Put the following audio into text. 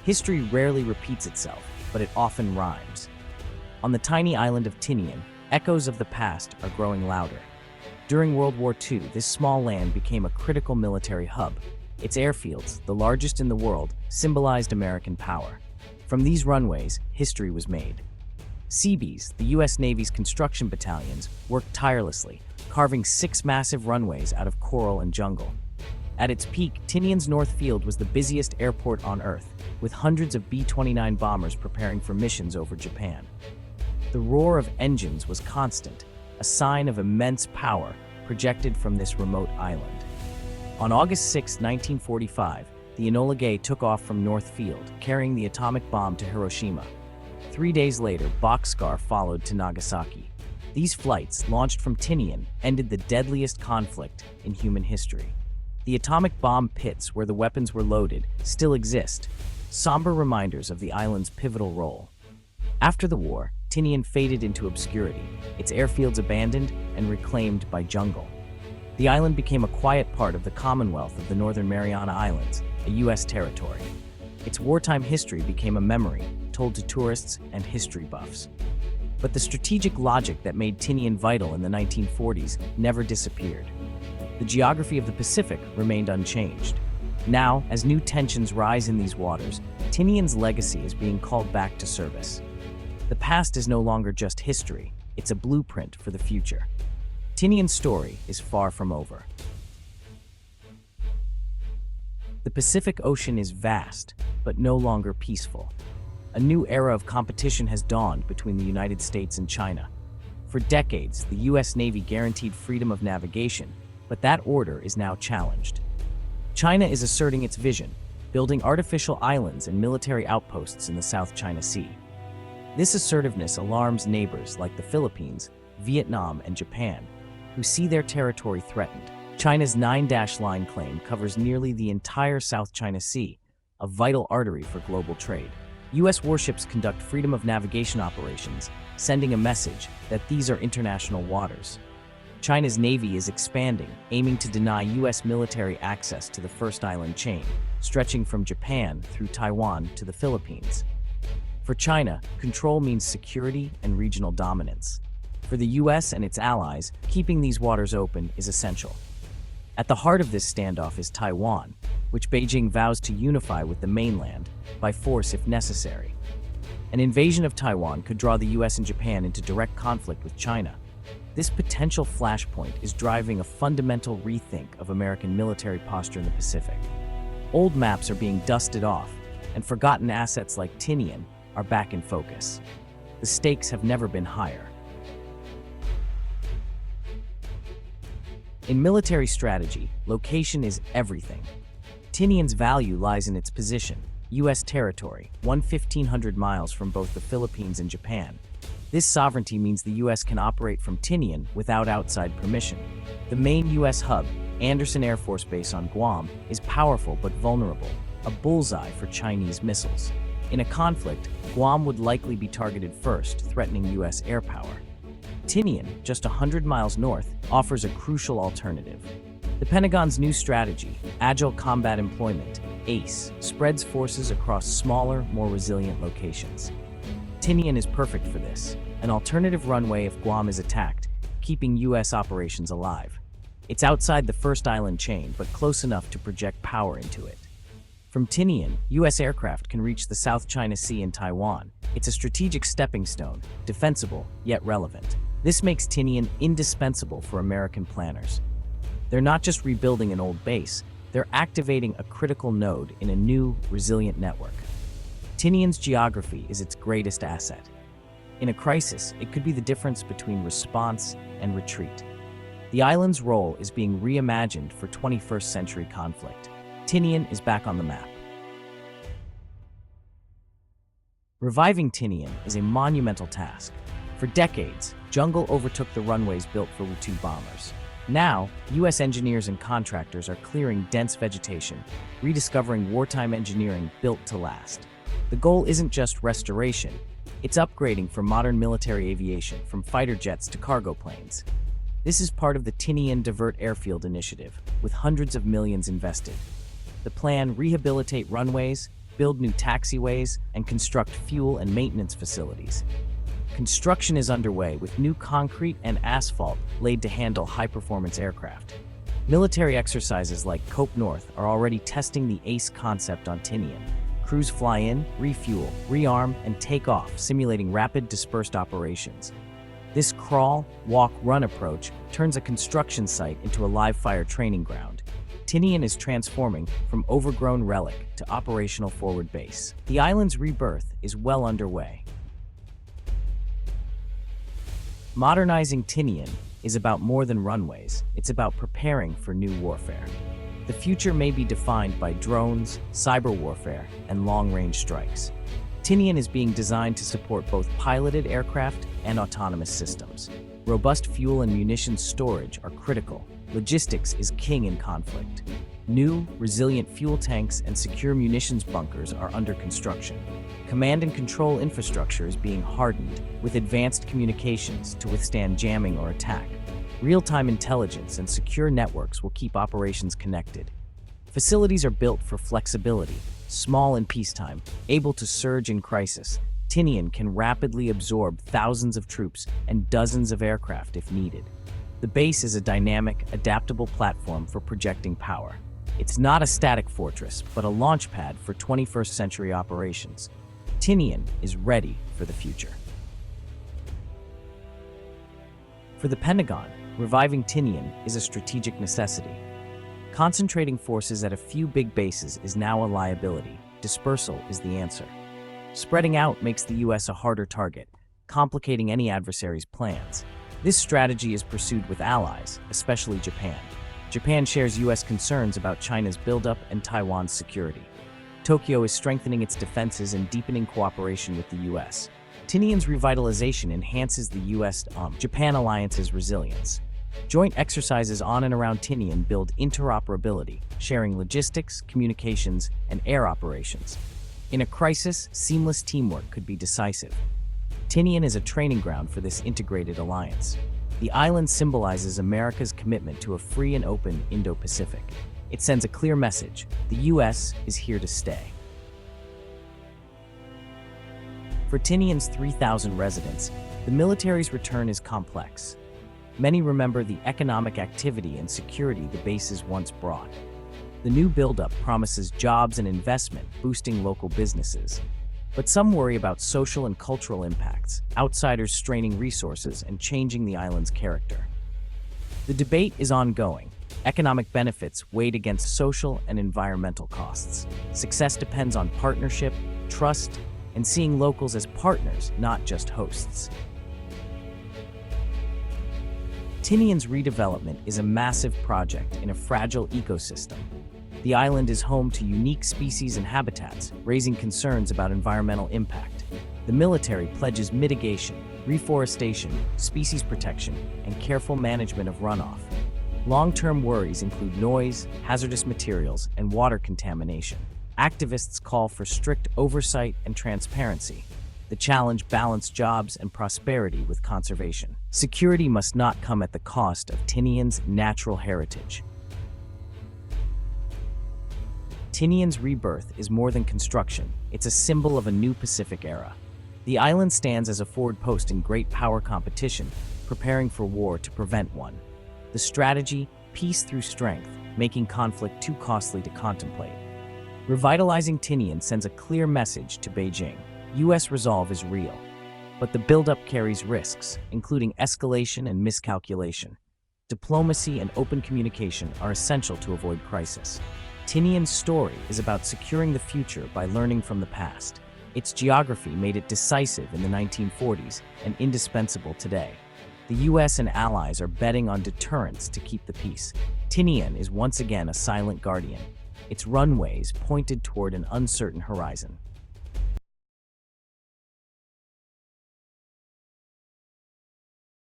History rarely repeats itself, but it often rhymes. On the tiny island of Tinian, echoes of the past are growing louder. During World War II, this small land became a critical military hub. Its airfields, the largest in the world, symbolized American power. From these runways, history was made. Seabees, the U.S. Navy's construction battalions, worked tirelessly, carving 6 massive runways out of coral and jungle. At its peak, Tinian's North Field was the busiest airport on Earth, with hundreds of B-29 bombers preparing for missions over Japan. The roar of engines was constant, a sign of immense power projected from this remote island. On August 6, 1945, the Enola Gay took off from North Field, carrying the atomic bomb to Hiroshima. 3 days later, Bockscar followed to Nagasaki. These flights, launched from Tinian, ended the deadliest conflict in human history. The atomic bomb pits where the weapons were loaded still exist, somber reminders of the island's pivotal role. After the war, Tinian faded into obscurity, its airfields abandoned and reclaimed by jungle. The island became a quiet part of the Commonwealth of the Northern Mariana Islands, a U.S. territory. Its wartime history became a memory told to tourists and history buffs. But the strategic logic that made Tinian vital in the 1940s never disappeared. The geography of the Pacific remained unchanged. Now, as new tensions rise in these waters, Tinian's legacy is being called back to service. The past is no longer just history, it's a blueprint for the future. Tinian's story is far from over. The Pacific Ocean is vast, but no longer peaceful. A new era of competition has dawned between the United States and China. For decades, the U.S. Navy guaranteed freedom of navigation, but that order is now challenged. China is asserting its vision, building artificial islands and military outposts in the South China Sea. This assertiveness alarms neighbors like the Philippines, Vietnam, and Japan, who see their territory threatened. China's 9-line claim covers nearly the entire South China Sea, a vital artery for global trade. U.S. warships conduct freedom of navigation operations, sending a message that these are international waters. China's Navy is expanding, aiming to deny U.S. military access to the first island chain, stretching from Japan through Taiwan to the Philippines. For China, control means security and regional dominance. For the U.S. and its allies, keeping these waters open is essential. At the heart of this standoff is Taiwan, which Beijing vows to unify with the mainland, by force if necessary. An invasion of Taiwan could draw the U.S. and Japan into direct conflict with China. This potential flashpoint is driving a fundamental rethink of American military posture in the Pacific. Old maps are being dusted off, and forgotten assets like Tinian are back in focus. The stakes have never been higher. In military strategy, location is everything. Tinian's value lies in its position, U.S. territory, 1,500 miles from both the Philippines and Japan. This sovereignty means the U.S. can operate from Tinian without outside permission. The main U.S. hub, Andersen Air Force Base on Guam, is powerful but vulnerable, a bullseye for Chinese missiles. In a conflict, Guam would likely be targeted first, threatening U.S. air power. Tinian, just 100 miles north, offers a crucial alternative. The Pentagon's new strategy, Agile Combat Employment, ACE, spreads forces across smaller, more resilient locations. Tinian is perfect for this, an alternative runway if Guam is attacked, keeping U.S. operations alive. It's outside the first island chain, but close enough to project power into it. From Tinian, U.S. aircraft can reach the South China Sea and Taiwan. It's a strategic stepping stone, defensible, yet relevant. This makes Tinian indispensable for American planners. They're not just rebuilding an old base, they're activating a critical node in a new, resilient network. Tinian's geography is its greatest asset. In a crisis, it could be the difference between response and retreat. The island's role is being reimagined for 21st century conflict. Tinian is back on the map. Reviving Tinian is a monumental task. For decades, jungle overtook the runways built for WWII bombers. Now, U.S. engineers and contractors are clearing dense vegetation, rediscovering wartime engineering built to last. The goal isn't just restoration, it's upgrading for modern military aviation, from fighter jets to cargo planes. This is part of the Tinian Divert Airfield initiative, with hundreds of millions invested. The plan: rehabilitate runways, build new taxiways, and construct fuel and maintenance facilities. Construction is underway with new concrete and asphalt laid to handle high-performance aircraft. Military exercises like Cope North are already testing the ACE concept on Tinian. Crews fly in, refuel, rearm, and take off, simulating rapid dispersed operations. This crawl, walk, run approach turns a construction site into a live-fire training ground. Tinian is transforming from overgrown relic to operational forward base. The island's rebirth is well underway. Modernizing Tinian is about more than runways. It's about preparing for new warfare. The future may be defined by drones, cyber warfare, and long-range strikes. Tinian is being designed to support both piloted aircraft and autonomous systems. Robust fuel and munitions storage are critical. Logistics is king in conflict. New, resilient fuel tanks and secure munitions bunkers are under construction. Command and control infrastructure is being hardened with advanced communications to withstand jamming or attack. Real-time intelligence and secure networks will keep operations connected. Facilities are built for flexibility, small in peacetime, able to surge in crisis. Tinian can rapidly absorb thousands of troops and dozens of aircraft if needed. The base is a dynamic, adaptable platform for projecting power. It's not a static fortress, but a launch pad for 21st century operations. Tinian is ready for the future. For the Pentagon, reviving Tinian is a strategic necessity. Concentrating forces at a few big bases is now a liability. Dispersal is the answer. Spreading out makes the U.S. a harder target, complicating any adversary's plans. This strategy is pursued with allies, especially Japan. Japan shares U.S. concerns about China's buildup and Taiwan's security. Tokyo is strengthening its defenses and deepening cooperation with the U.S. Tinian's revitalization enhances the U.S.-Japan alliance's resilience. Joint exercises on and around Tinian build interoperability, sharing logistics, communications, and air operations. In a crisis, seamless teamwork could be decisive. Tinian is a training ground for this integrated alliance. The island symbolizes America's commitment to a free and open Indo-Pacific. It sends a clear message: the U.S. is here to stay. For Tinian's 3,000 residents, the military's return is complex. Many remember the economic activity and security the bases once brought. The new buildup promises jobs and investment, boosting local businesses. But some worry about social and cultural impacts, outsiders straining resources and changing the island's character. The debate is ongoing. Economic benefits weighed against social and environmental costs. Success depends on partnership, trust, and seeing locals as partners, not just hosts. Tinian's redevelopment is a massive project in a fragile ecosystem. The island is home to unique species and habitats, raising concerns about environmental impact. The military pledges mitigation, reforestation, species protection, and careful management of runoff. Long-term worries include noise, hazardous materials, and water contamination. Activists call for strict oversight and transparency. The challenge balances jobs and prosperity with conservation. Security must not come at the cost of Tinian's natural heritage. Tinian's rebirth is more than construction. It's a symbol of a new Pacific era. The island stands as a forward post in great power competition, preparing for war to prevent one. The strategy, peace through strength, making conflict too costly to contemplate. Revitalizing Tinian sends a clear message to Beijing. U.S. resolve is real, but the buildup carries risks, including escalation and miscalculation. Diplomacy and open communication are essential to avoid crisis. Tinian's story is about securing the future by learning from the past. Its geography made it decisive in the 1940s and indispensable today. The U.S. and allies are betting on deterrence to keep the peace. Tinian is once again a silent guardian, its runways pointed toward an uncertain horizon.